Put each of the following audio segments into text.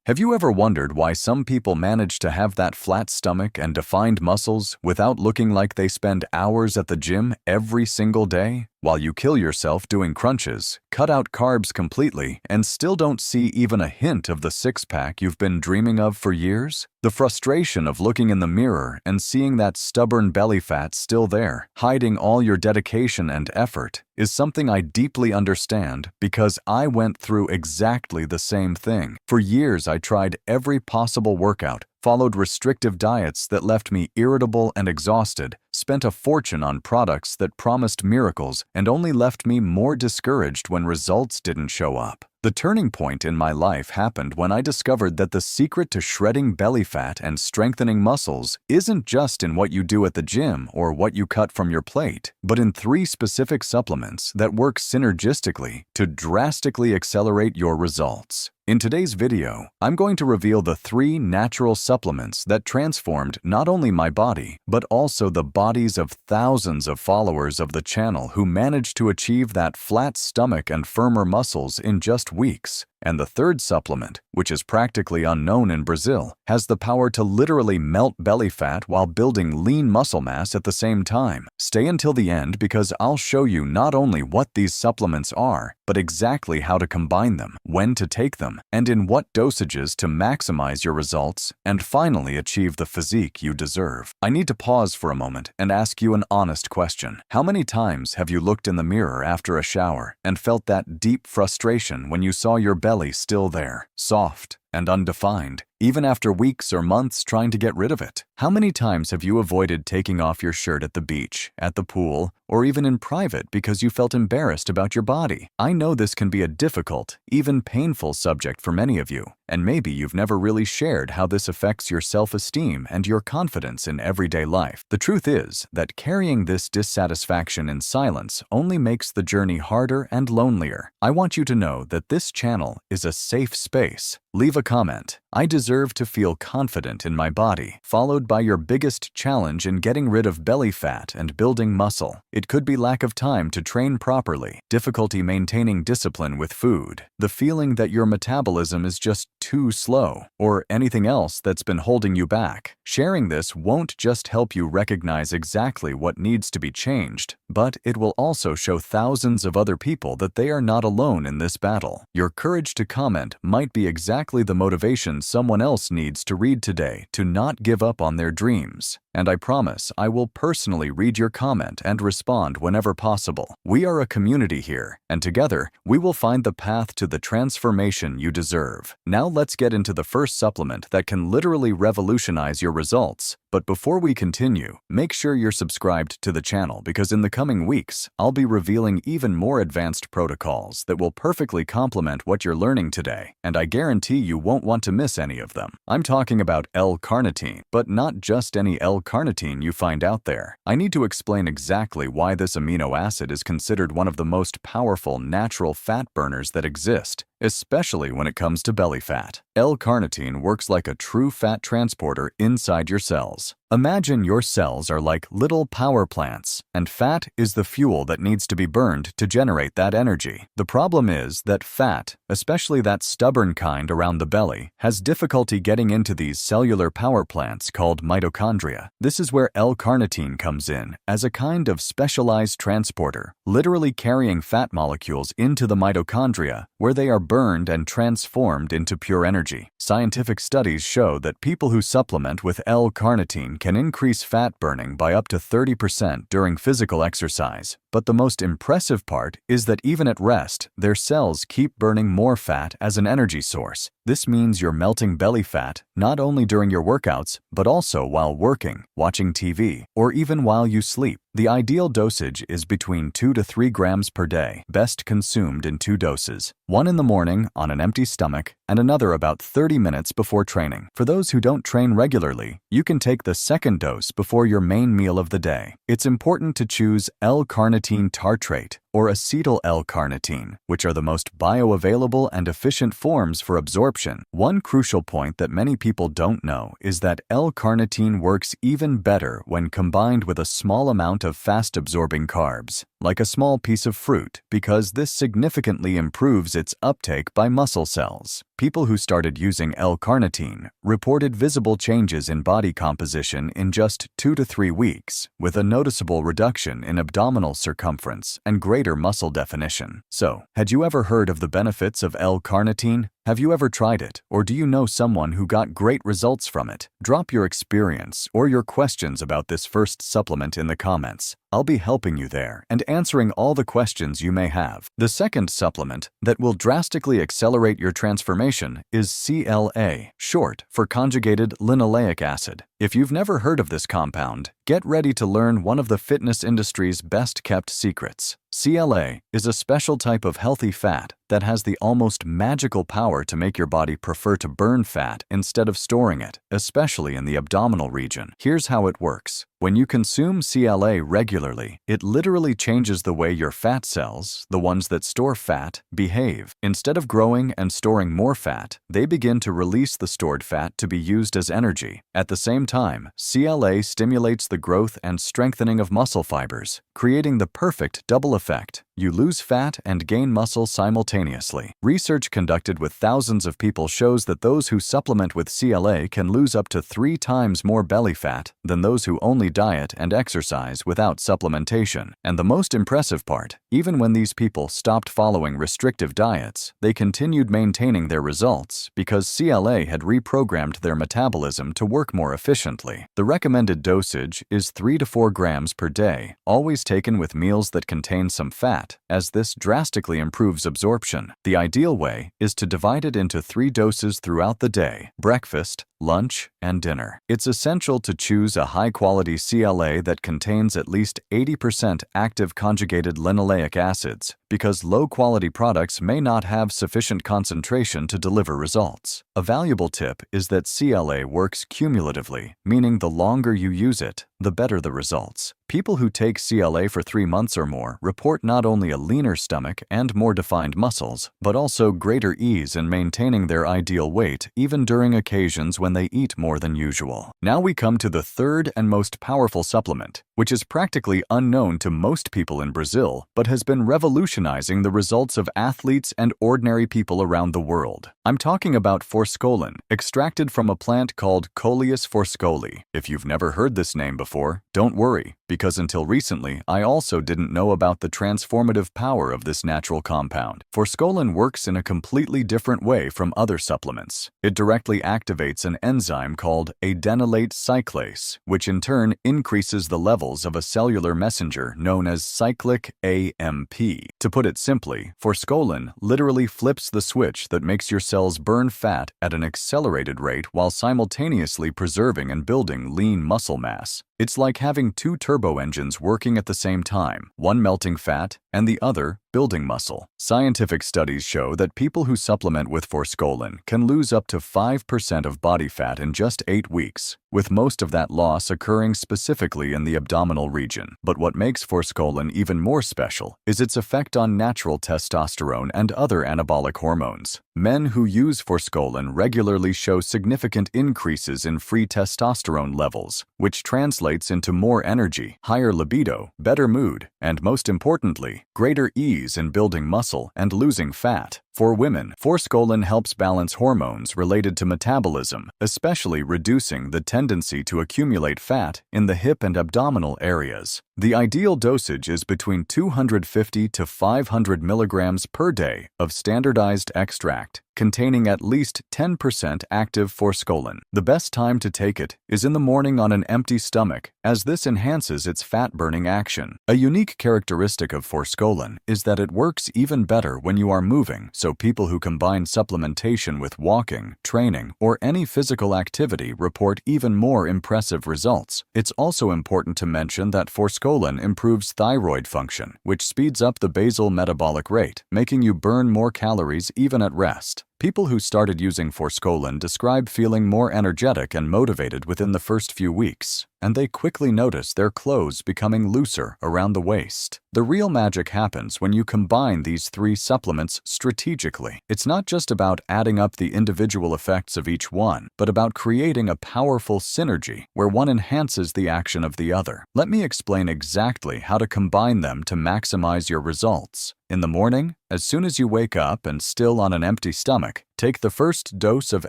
Have you ever wondered why some people manage to have that flat stomach and defined muscles without looking like they spend hours at the gym every single day? While you kill yourself doing crunches, cut out carbs completely, and still don't see even a hint of the six-pack you've been dreaming of for years? The frustration of looking in the mirror and seeing that stubborn belly fat still there, hiding all your dedication and effort, is something I deeply understand because I went through exactly the same thing. For years, I tried every possible workout, followed restrictive diets that left me irritable and exhausted, spent a fortune on products that promised miracles, and only left me more discouraged when results didn't show up. The turning point in my life happened when I discovered that the secret to shredding belly fat and strengthening muscles isn't just in what you do at the gym or what you cut from your plate, but in 3 specific supplements that work synergistically to drastically accelerate your results. In today's video, I'm going to reveal the 3 natural supplements that transformed not only my body, but also the bodies of thousands of followers of the channel who managed to achieve that flat stomach and firmer muscles in just weeks. And the 3rd supplement, which is practically unknown in Brazil, has the power to literally melt belly fat while building lean muscle mass at the same time. Stay until the end because I'll show you not only what these supplements are, but exactly how to combine them, when to take them, and in what dosages to maximize your results, and finally achieve the physique you deserve. I need to pause for a moment and ask you an honest question. How many times have you looked in the mirror after a shower and felt that deep frustration when you saw your belly still there, soft and undefined, even after weeks or months trying to get rid of it? How many times have you avoided taking off your shirt at the beach, at the pool, or even in private because you felt embarrassed about your body? I know this can be a difficult, even painful subject for many of you, and maybe you've never really shared how this affects your self-esteem and your confidence in everyday life. The truth is that carrying this dissatisfaction in silence only makes the journey harder and lonelier. I want you to know that this channel is a safe space. Leave a comment. I deserve to feel confident in my body, followed by your biggest challenge in getting rid of belly fat and building muscle. It could be lack of time to train properly, difficulty maintaining discipline with food, the feeling that your metabolism is just too slow, or anything else that's been holding you back. Sharing this won't just help you recognize exactly what needs to be changed, but it will also show thousands of other people that they are not alone in this battle. Your courage to comment might be exactly the motivation someone else needs to read today to not give up on their dreams. And I promise I will personally read your comment and respond whenever possible. We are a community here, and together we will find the path to the transformation you deserve. Now let's get into the first supplement that can literally revolutionize your results. But before we continue, make sure you're subscribed to the channel because in the coming weeks, I'll be revealing even more advanced protocols that will perfectly complement what you're learning today, and I guarantee you won't want to miss any of them. I'm talking about L-carnitine, but not just any L-carnitine you find out there. I need to explain exactly why this amino acid is considered one of the most powerful natural fat burners that exist, especially when it comes to belly fat. L-carnitine works like a true fat transporter inside your cells. Imagine your cells are like little power plants, and fat is the fuel that needs to be burned to generate that energy. The problem is that fat, especially that stubborn kind around the belly, has difficulty getting into these cellular power plants called mitochondria. This is where L-carnitine comes in as a kind of specialized transporter, literally carrying fat molecules into the mitochondria, where they are burned and transformed into pure energy. Scientific studies show that people who supplement with L-carnitine can increase fat burning by up to 30% during physical exercise. But the most impressive part is that even at rest, their cells keep burning more fat as an energy source. This means you're melting belly fat not only during your workouts, but also while working, watching TV, or even while you sleep. The ideal dosage is between 2 to 3 grams per day, best consumed in 2 doses. One in the morning on an empty stomach, and another about 30 minutes before training. For those who don't train regularly, you can take the second dose before your main meal of the day. It's important to choose L-carnitine tartrate or acetyl L-carnitine, which are the most bioavailable and efficient forms for absorption. One crucial point that many people don't know is that L-carnitine works even better when combined with a small amount of fast-absorbing carbs, like a small piece of fruit, because this significantly improves its uptake by muscle cells. People who started using L-carnitine reported visible changes in body composition in just 2 to 3 weeks, with a noticeable reduction in abdominal circumference and greater muscle definition. So, had you ever heard of the benefits of L-carnitine? Have you ever tried it, or do you know someone who got great results from it? Drop your experience or your questions about this first supplement in the comments. I'll be helping you there and answering all the questions you may have. The second supplement that will drastically accelerate your transformation is CLA, short for conjugated linoleic acid. If you've never heard of this compound, get ready to learn one of the fitness industry's best-kept secrets. CLA is a special type of healthy fat that has the almost magical power to make your body prefer to burn fat instead of storing it, especially in the abdominal region. Here's how it works. When you consume CLA regularly, it literally changes the way your fat cells, the ones that store fat, behave. Instead of growing and storing more fat, they begin to release the stored fat to be used as energy. At the same time, CLA stimulates the growth and strengthening of muscle fibers, creating the perfect double effect. You lose fat and gain muscle simultaneously. Research conducted with thousands of people shows that those who supplement with CLA can lose up to 3 times more belly fat than those who only diet and exercise without supplementation. And the most impressive part, even when these people stopped following restrictive diets, they continued maintaining their results because CLA had reprogrammed their metabolism to work more efficiently. The recommended dosage is 3 to 4 grams per day, always taken with meals that contain some fat, as this drastically improves absorption. The ideal way is to divide it into 3 doses throughout the day: breakfast, lunch, and dinner. It's essential to choose a high-quality CLA that contains at least 80% active conjugated linoleic acids, because low-quality products may not have sufficient concentration to deliver results. A valuable tip is that CLA works cumulatively, meaning the longer you use it, the better the results. People who take CLA for 3 months or more report not only a leaner stomach and more defined muscles, but also greater ease in maintaining their ideal weight even during occasions when they eat more than usual. Now we come to the third and most powerful supplement, which is practically unknown to most people in Brazil, but has been revolutionizing the results of athletes and ordinary people around the world. I'm talking about forskolin, extracted from a plant called Coleus forskolii. If you've never heard this name before, don't worry, because until recently, I also didn't know about the transformative power of this natural compound. Forskolin works in a completely different way from other supplements. It directly activates an enzyme called adenylate cyclase, which in turn increases the levels of a cellular messenger known as cyclic AMP. To put it simply, forskolin literally flips the switch that makes your cells burn fat at an accelerated rate while simultaneously preserving and building lean muscle mass. It's like having 2 turbo engines working at the same time, one melting fat and the other building muscle. Scientific studies show that people who supplement with forskolin can lose up to 5% of body fat in just 8 weeks, with most of that loss occurring specifically in the abdominal region. But what makes forskolin even more special is its effect on natural testosterone and other anabolic hormones. Men who use forskolin regularly show significant increases in free testosterone levels, which translates into more energy, higher libido, better mood, and most importantly, greater ease in building muscle and losing fat. For women, forskolin helps balance hormones related to metabolism, especially reducing the tendency to accumulate fat in the hip and abdominal areas. The ideal dosage is between 250 to 500 milligrams per day of standardized extract, containing at least 10% active forskolin. The best time to take it is in the morning on an empty stomach, as this enhances its fat-burning action. A unique characteristic of forskolin is that it works even better when you are moving, so people who combine supplementation with walking, training, or any physical activity report even more impressive results. It's also important to mention that forskolin improves thyroid function, which speeds up the basal metabolic rate, making you burn more calories even at rest. People who started using Forskolin describe feeling more energetic and motivated within the first few weeks, and they quickly notice their clothes becoming looser around the waist. The real magic happens when you combine these three supplements strategically. It's not just about adding up the individual effects of each one, but about creating a powerful synergy where one enhances the action of the other. Let me explain exactly how to combine them to maximize your results. In the morning, as soon as you wake up and still on an empty stomach, take the first dose of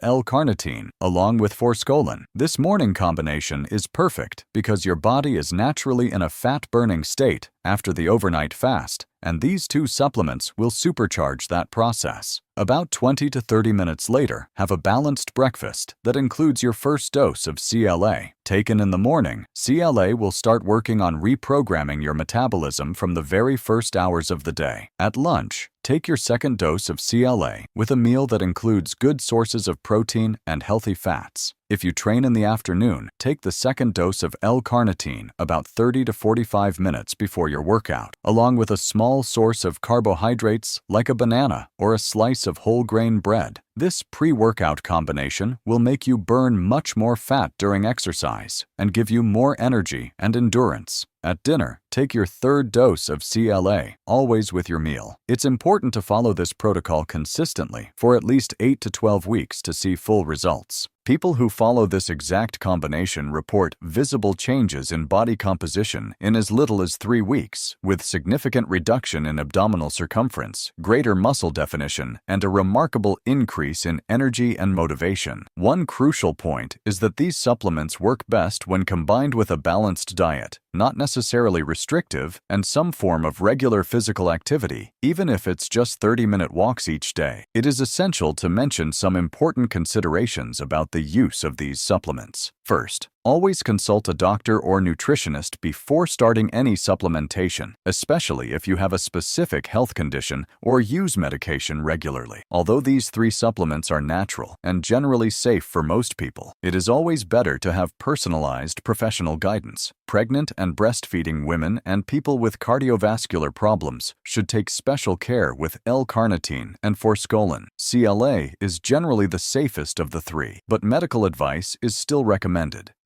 L-carnitine along with Forskolin. This morning combination is perfect because your body is naturally in a fat-burning state after the overnight fast, and these two supplements will supercharge that process. About 20 to 30 minutes later, have a balanced breakfast that includes your first dose of CLA. Taken in the morning, CLA will start working on reprogramming your metabolism from the very first hours of the day. At lunch, take your second dose of CLA with a meal that includes good sources of protein and healthy fats. If you train in the afternoon, take the second dose of L-carnitine about 30 to 45 minutes before your workout, along with a small source of carbohydrates like a banana or a slice of whole grain bread. This pre-workout combination will make you burn much more fat during exercise and give you more energy and endurance. At dinner, take your third dose of CLA, always with your meal. It's important to follow this protocol consistently for at least 8 to 12 weeks to see full results. People who follow this exact combination report visible changes in body composition in as little as 3 weeks, with significant reduction in abdominal circumference, greater muscle definition, and a remarkable increase in energy and motivation. One crucial point is that these supplements work best when combined with a balanced diet, not necessarily restrictive, and some form of regular physical activity, even if it's just 30-minute walks each day. It is essential to mention some important considerations about the use of these supplements. First, always consult a doctor or nutritionist before starting any supplementation, especially if you have a specific health condition or use medication regularly. Although these three supplements are natural and generally safe for most people, it is always better to have personalized professional guidance. Pregnant and breastfeeding women and people with cardiovascular problems should take special care with L-carnitine and Forskolin. CLA is generally the safest of the three, but medical advice is still recommended.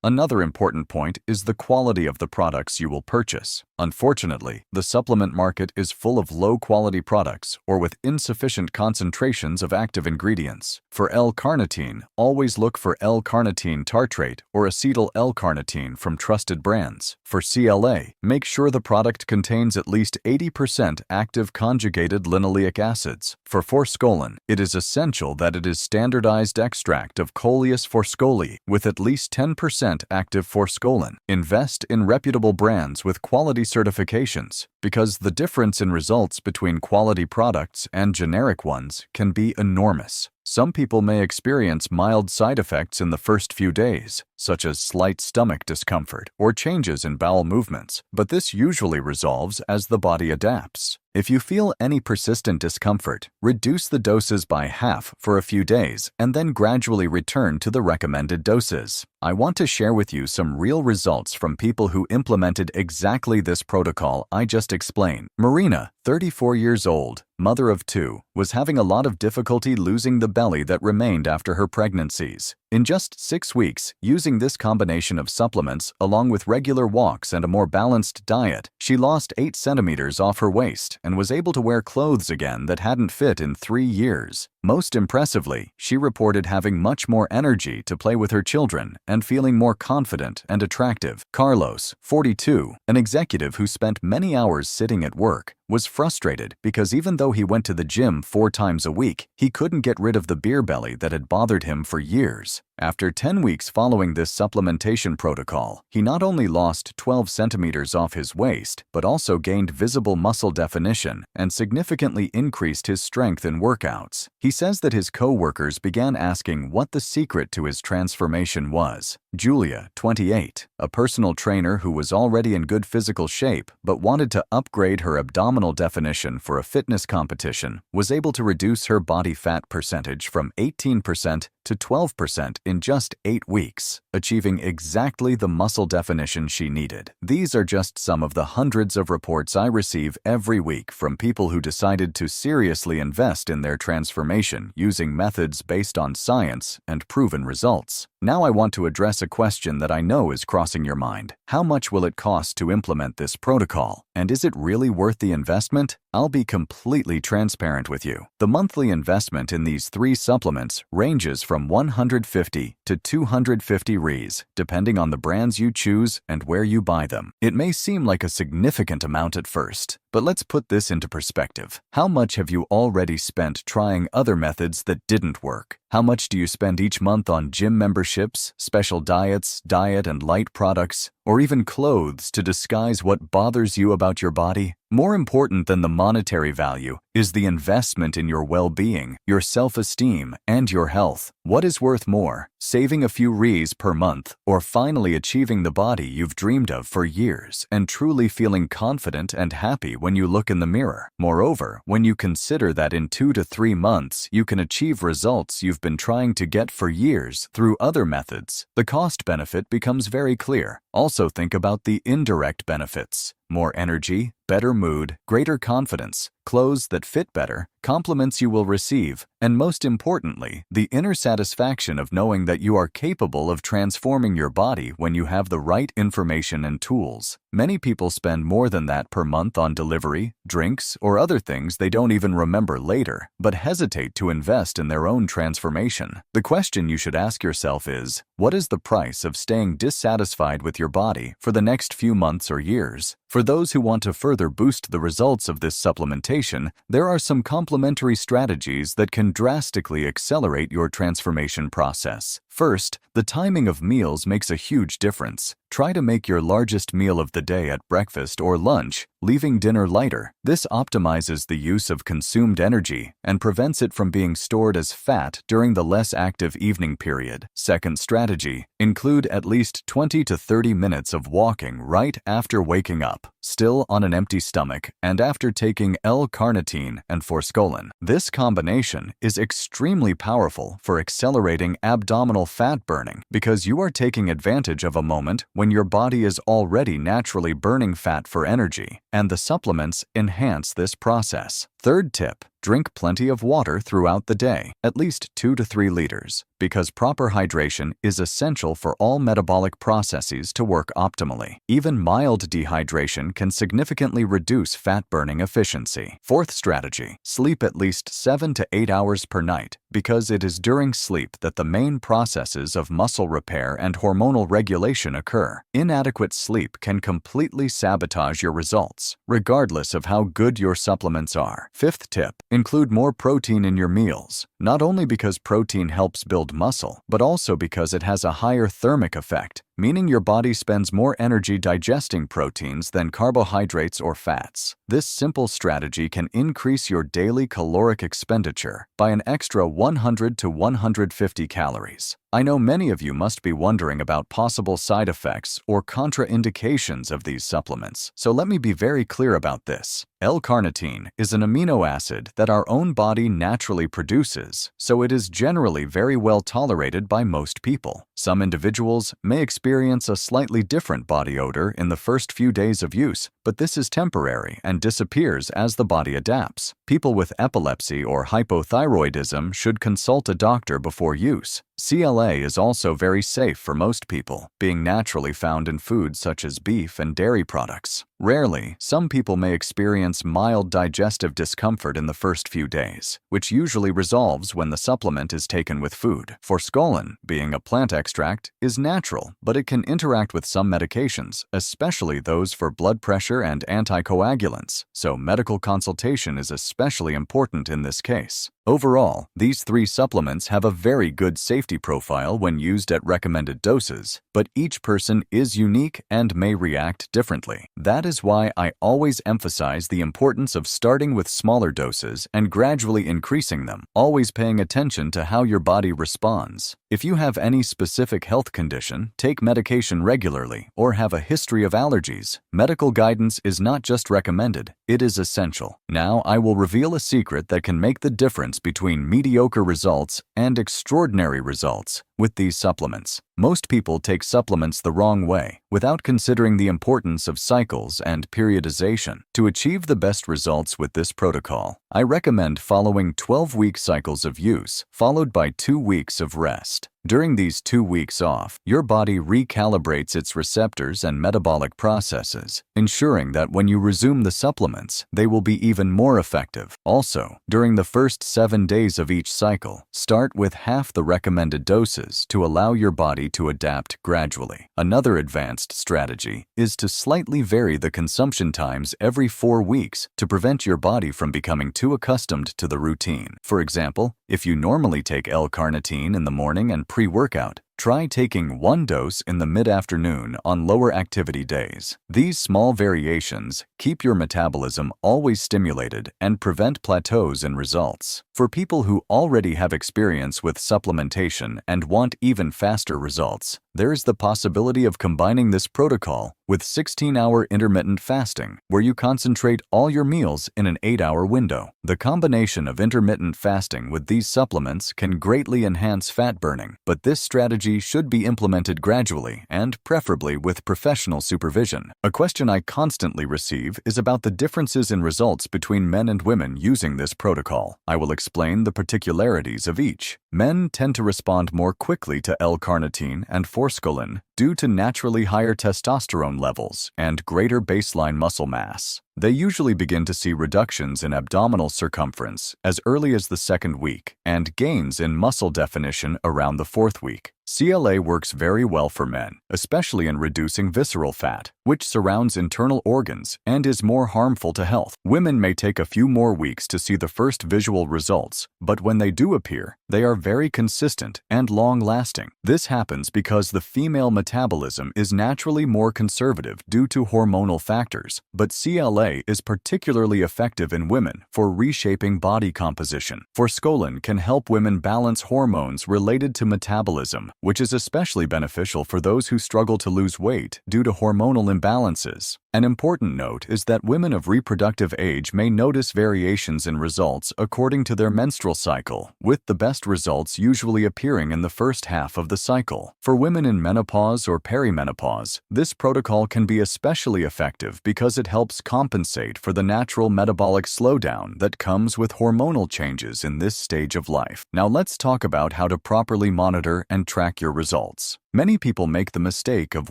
Another important point is the quality of the products you will purchase. Unfortunately, the supplement market is full of low-quality products or with insufficient concentrations of active ingredients. For L-carnitine, always look for L-carnitine tartrate or acetyl L-carnitine from trusted brands. For CLA, make sure the product contains at least 80% active conjugated linoleic acids. For Forskolin, it is essential that it is standardized extract of Coleus forskolii with at least 10% active Forskolin. Invest in reputable brands with quality certifications because the difference in results between quality products and generic ones can be enormous. Some people may experience mild side effects in the first few days, such as slight stomach discomfort or changes in bowel movements, but this usually resolves as the body adapts. If you feel any persistent discomfort, reduce the doses by half for a few days and then gradually return to the recommended doses. I want to share with you some real results from people who implemented exactly this protocol I just explained. Marina, 34 years old, mother of 2, was having a lot of difficulty losing the belly that remained after her pregnancies. In just 6 weeks, using this combination of supplements along with regular walks and a more balanced diet, she lost 8 centimeters off her waist and was able to wear clothes again that hadn't fit in 3 years. Most impressively, she reported having much more energy to play with her children and feeling more confident and attractive. Carlos, 42, an executive who spent many hours sitting at work, was frustrated because even though he went to the gym 4 times a week, he couldn't get rid of the beer belly that had bothered him for years. After 10 weeks following this supplementation protocol, he not only lost 12 centimeters off his waist, but also gained visible muscle definition and significantly increased his strength in workouts. He says that his co-workers began asking what the secret to his transformation was. Julia, 28, a personal trainer who was already in good physical shape but wanted to upgrade her abdominal definition for a fitness competition, was able to reduce her body fat percentage from 18% to 12% in just 8 weeks, achieving exactly the muscle definition she needed. These are just some of the hundreds of reports I receive every week from people who decided to seriously invest in their transformation using methods based on science and proven results. Now I want to address a question that I know is crossing your mind. How much will it cost to implement this protocol? And is it really worth the investment? I'll be completely transparent with you. The monthly investment in these 3 supplements ranges from 150 to 250 Rs, depending on the brands you choose and where you buy them. It may seem like a significant amount at first, but let's put this into perspective. How much have you already spent trying other methods that didn't work? How much do you spend each month on gym memberships, special diets, diet and light products, or even clothes to disguise what bothers you about your body? More important than the monetary value is the investment in your well-being, your self-esteem, and your health. What is worth more, saving a few Rs per month, or finally achieving the body you've dreamed of for years and truly feeling confident and happy when you look in the mirror? Moreover, when you consider that in 2 to 3 months you can achieve results you've been trying to get for years through other methods, the cost-benefit becomes very clear. Also think about the indirect benefits. More energy, better mood, greater confidence, clothes that fit better, compliments you will receive, and most importantly, the inner satisfaction of knowing that you are capable of transforming your body when you have the right information and tools. Many people spend more than that per month on delivery, drinks, or other things they don't even remember later, but hesitate to invest in their own transformation. The question you should ask yourself is, what is the price of staying dissatisfied with your body for the next few months or years? For those who want to further boost the results of this supplementation, there are some complementary strategies that can drastically accelerate your transformation process. First, the timing of meals makes a huge difference. Try to make your largest meal of the day at breakfast or lunch, leaving dinner lighter. This optimizes the use of consumed energy and prevents it from being stored as fat during the less active evening period. Second strategy, include at least 20 to 30 minutes of walking right after waking up, still on an empty stomach, and after taking L-carnitine and forskolin. This combination is extremely powerful for accelerating abdominal fat burning because you are taking advantage of a moment when your body is already naturally burning fat for energy, and the supplements enhance this process. Third tip, drink plenty of water throughout the day, at least 2 to 3 liters, because proper hydration is essential for all metabolic processes to work optimally. Even mild dehydration can significantly reduce fat burning efficiency. Fourth strategy, sleep at least 7 to 8 hours per night, because it is during sleep that the main processes of muscle repair and hormonal regulation occur. Inadequate sleep can completely sabotage your results, regardless of how good your supplements are. Fifth tip, include more protein in your meals, not only because protein helps build muscle, but also because it has a higher thermic effect, meaning your body spends more energy digesting proteins than carbohydrates or fats. This simple strategy can increase your daily caloric expenditure by an extra 100 to 150 calories. I know many of you must be wondering about possible side effects or contraindications of these supplements, so let me be very clear about this. L-carnitine is an amino acid that our own body naturally produces, so it is generally very well tolerated by most people. Some individuals may experience a slightly different body odor in the first few days of use, but this is temporary and disappears as the body adapts. People with epilepsy or hypothyroidism should consult a doctor before use. CLA is also very safe for most people, being naturally found in foods such as beef and dairy products. Rarely, some people may experience mild digestive discomfort in the first few days, which usually resolves when the supplement is taken with food. Forskolin, being a plant extract, is natural, but it can interact with some medications, especially those for blood pressure and anticoagulants, so medical consultation is especially important in this case. Overall, these 3 supplements have a very good safety profile when used at recommended doses, but each person is unique and may react differently. That is why I always emphasize the importance of starting with smaller doses and gradually increasing them, always paying attention to how your body responds. If you have any specific health condition, take medication regularly, or have a history of allergies, medical guidance is not just recommended, it is essential. Now I will reveal a secret that can make the difference between mediocre results and extraordinary results with these supplements. Most people take supplements the wrong way, without considering the importance of cycles and periodization. To achieve the best results with this protocol, I recommend following 12-week cycles of use, followed by 2 weeks of rest. During these 2 weeks off, your body recalibrates its receptors and metabolic processes, ensuring that when you resume the supplements, they will be even more effective. Also, during the first 7 days of each cycle, start with half the recommended doses to allow your body to adapt gradually. Another advanced strategy is to slightly vary the consumption times every 4 weeks to prevent your body from becoming too accustomed to the routine. For example, if you normally take L-carnitine in the morning and pre-workout, try taking 1 dose in the mid-afternoon on lower activity days. These small variations keep your metabolism always stimulated and prevent plateaus in results. For people who already have experience with supplementation and want even faster results, there's the possibility of combining this protocol with 16-hour intermittent fasting, where you concentrate all your meals in an 8-hour window. The combination of intermittent fasting with these supplements can greatly enhance fat burning, but this strategy should be implemented gradually and preferably with professional supervision. A question I constantly receive is about the differences in results between men and women using this protocol. I will explain the particularities of each. Men tend to respond more quickly to L-carnitine and forskolin due to naturally higher testosterone levels and greater baseline muscle mass. They usually begin to see reductions in abdominal circumference as early as the 2nd week and gains in muscle definition around the 4th week. CLA works very well for men, especially in reducing visceral fat, which surrounds internal organs and is more harmful to health. Women may take a few more weeks to see the first visual results, but when they do appear, they are very consistent and long-lasting. This happens because the female metabolism is naturally more conservative due to hormonal factors, but CLA is particularly effective in women for reshaping body composition. Forskolin can help women balance hormones related to metabolism, which is especially beneficial for those who struggle to lose weight due to hormonal imbalances. An important note is that women of reproductive age may notice variations in results according to their menstrual cycle, with the best results usually appearing in the first half of the cycle. For women in menopause or perimenopause, this protocol can be especially effective because it helps compensate for the natural metabolic slowdown that comes with hormonal changes in this stage of life. Now let's talk about how to properly monitor and track your results. Many people make the mistake of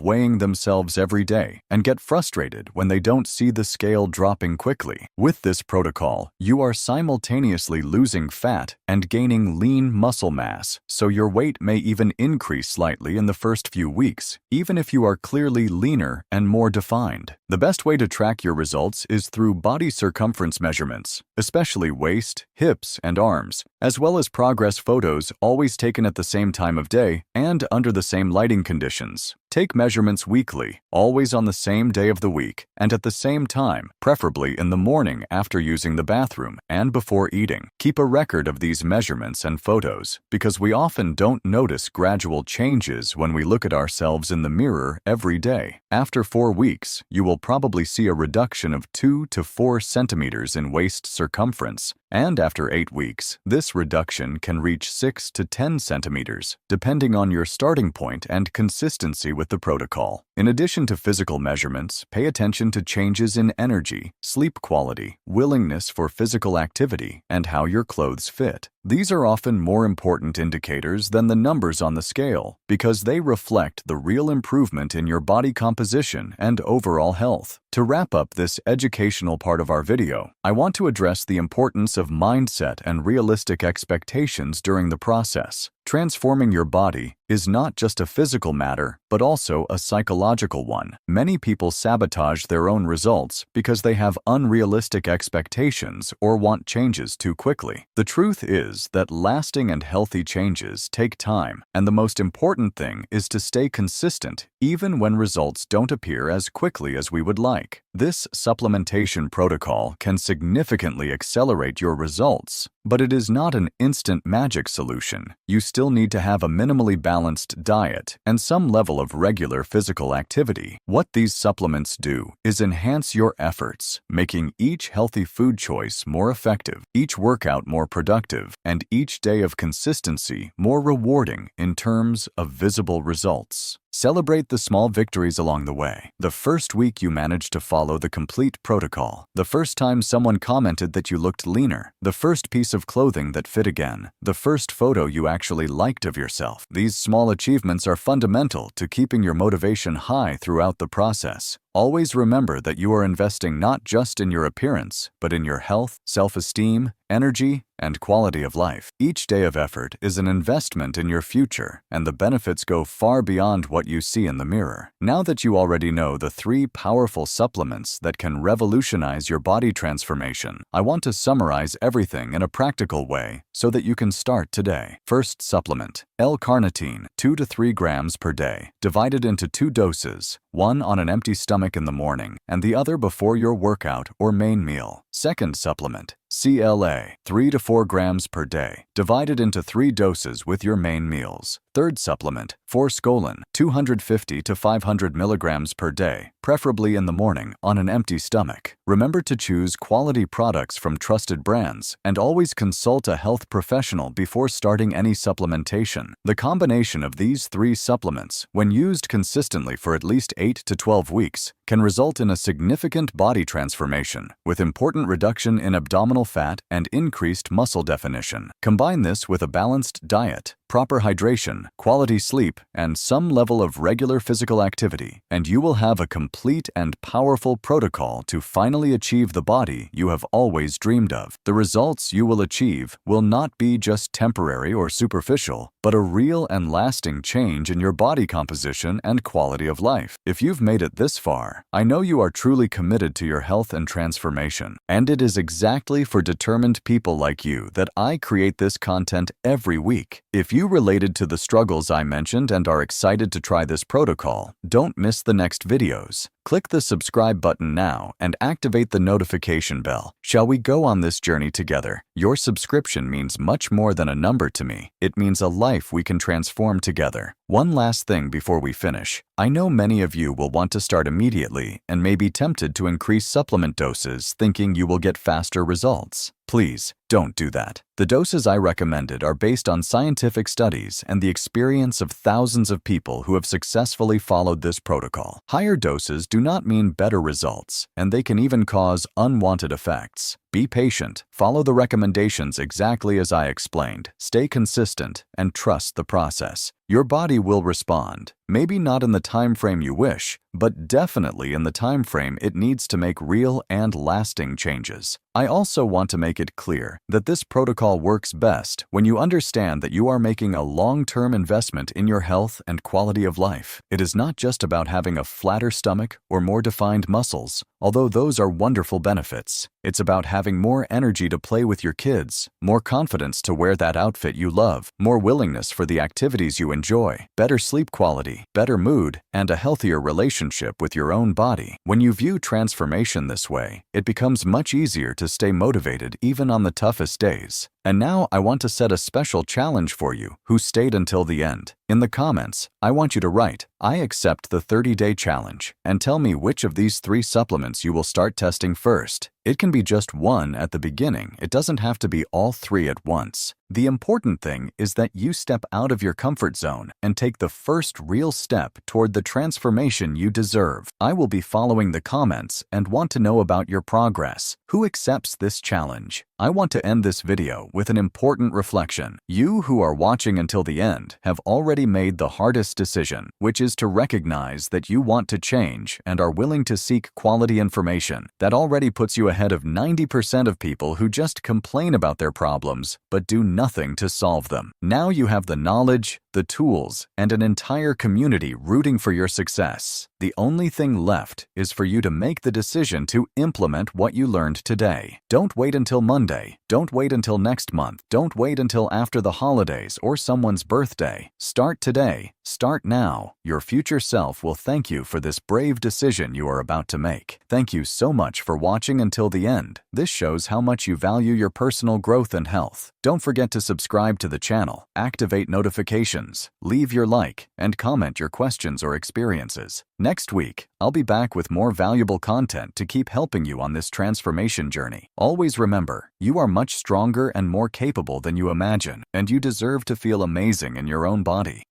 weighing themselves every day and get frustrated when they don't see the scale dropping quickly. With this protocol, you are simultaneously losing fat and gaining lean muscle mass, so your weight may even increase slightly in the first few weeks, even if you are clearly leaner and more defined. The best way to track your results is through body circumference measurements, especially waist, hips, and arms, as well as progress photos always taken at the same time of day and under the same lighting conditions. Take measurements weekly, always on the same day of the week, and at the same time, preferably in the morning after using the bathroom and before eating. Keep a record of these measurements and photos, because we often don't notice gradual changes when we look at ourselves in the mirror every day. After 4 weeks, you will probably see a reduction of 2 to 4 centimeters in waist circumference, and after 8 weeks, this reduction can reach 6 to 10 centimeters, depending on your starting point and consistency with the protocol. In addition to physical measurements, pay attention to changes in energy, sleep quality, willingness for physical activity, and how your clothes fit. These are often more important indicators than the numbers on the scale because they reflect the real improvement in your body composition and overall health. To wrap up this educational part of our video, I want to address the importance of mindset and realistic expectations during the process. Transforming your body is not just a physical matter, but also a psychological one. Many people sabotage their own results because they have unrealistic expectations or want changes too quickly. The truth is that lasting and healthy changes take time, and the most important thing is to stay consistent even when results don't appear as quickly as we would like. This supplementation protocol can significantly accelerate your results, but it is not an instant magic solution. You still need to have a minimally balanced diet and some level of regular physical activity. What these supplements do is enhance your efforts, making each healthy food choice more effective, each workout more productive, and each day of consistency more rewarding in terms of visible results. Celebrate the small victories along the way. The first week you managed to follow the complete protocol. The first time someone commented that you looked leaner. The first piece of clothing that fit again. The first photo you actually liked of yourself. These small achievements are fundamental to keeping your motivation high throughout the process. Always remember that you are investing not just in your appearance, but in your health, self-esteem, energy, and quality of life. Each day of effort is an investment in your future, and the benefits go far beyond what you see in the mirror. Now that you already know the 3 powerful supplements that can revolutionize your body transformation, I want to summarize everything in a practical way so that you can start today. First supplement, L-carnitine, 2 to 3 grams per day, divided into 2 doses, one on an empty stomach in the morning and the other before your workout or main meal. Second supplement, CLA, 3 to 4 grams per day, divided into 3 doses with your main meals. Third supplement, forskolin, 250 to 500 milligrams per day, preferably in the morning on an empty stomach. Remember to choose quality products from trusted brands and always consult a health professional before starting any supplementation. The combination of these 3 supplements, when used consistently for at least 8 to 12 weeks, can result in a significant body transformation with important reduction in abdominal fat and increased muscle definition. Combine this with a balanced diet, proper hydration, quality sleep, and some level of regular physical activity, and you will have a complete and powerful protocol to finally achieve the body you have always dreamed of. The results you will achieve will not be just temporary or superficial, but a real and lasting change in your body composition and quality of life. If you've made it this far, I know you are truly committed to your health and transformation, and it is exactly for determined people like you that I create this content every week. If you related to the struggles I mentioned and are excited to try this protocol, don't miss the next videos. Click the subscribe button now and activate the notification bell. Shall we go on this journey together? Your subscription means much more than a number to me. It means a life we can transform together. One last thing before we finish. I know many of you will want to start immediately and may be tempted to increase supplement doses thinking you will get faster results. Please, don't do that. The doses I recommended are based on scientific studies and the experience of thousands of people who have successfully followed this protocol. Higher doses do not mean better results, and they can even cause unwanted effects. Be patient, follow the recommendations exactly as I explained, stay consistent, and trust the process. Your body will respond, maybe not in the time frame you wish, but definitely in the time frame it needs to make real and lasting changes. I also want to make it clear that this protocol works best when you understand that you are making a long-term investment in your health and quality of life. It is not just about having a flatter stomach or more defined muscles, although those are wonderful benefits. It's about having more energy to play with your kids, more confidence to wear that outfit you love, more willingness for the activities you enjoy, better sleep quality, better mood, and a healthier relationship with your own body. When you view transformation this way, it becomes much easier to stay motivated even on the toughest days. And now I want to set a special challenge for you who stayed until the end. In the comments, I want you to write, "I accept the 30-day challenge," and tell me which of these 3 supplements you will start testing first. It can be just one at the beginning. It doesn't have to be all 3 at once. The important thing is that you step out of your comfort zone and take the first real step toward the transformation you deserve. I will be following the comments and want to know about your progress. Who accepts this challenge? I want to end this video with an important reflection. You who are watching until the end have already made the hardest decision, which is to recognize that you want to change and are willing to seek quality information. That already puts you ahead of 90% of people who just complain about their problems but do nothing to solve them. Now you have the knowledge, the tools, and an entire community rooting for your success. The only thing left is for you to make the decision to implement what you learned today. Don't wait until Monday. Don't wait until next month. Don't wait until after the holidays or someone's birthday. Start today. Start now. Your future self will thank you for this brave decision you are about to make. Thank you so much for watching until the end. This shows how much you value your personal growth and health. Don't forget to subscribe to the channel, activate notifications, leave your like, and comment your questions or experiences. Next week, I'll be back with more valuable content to keep helping you on this transformation journey. Always remember, you are much stronger and more capable than you imagine, and you deserve to feel amazing in your own body.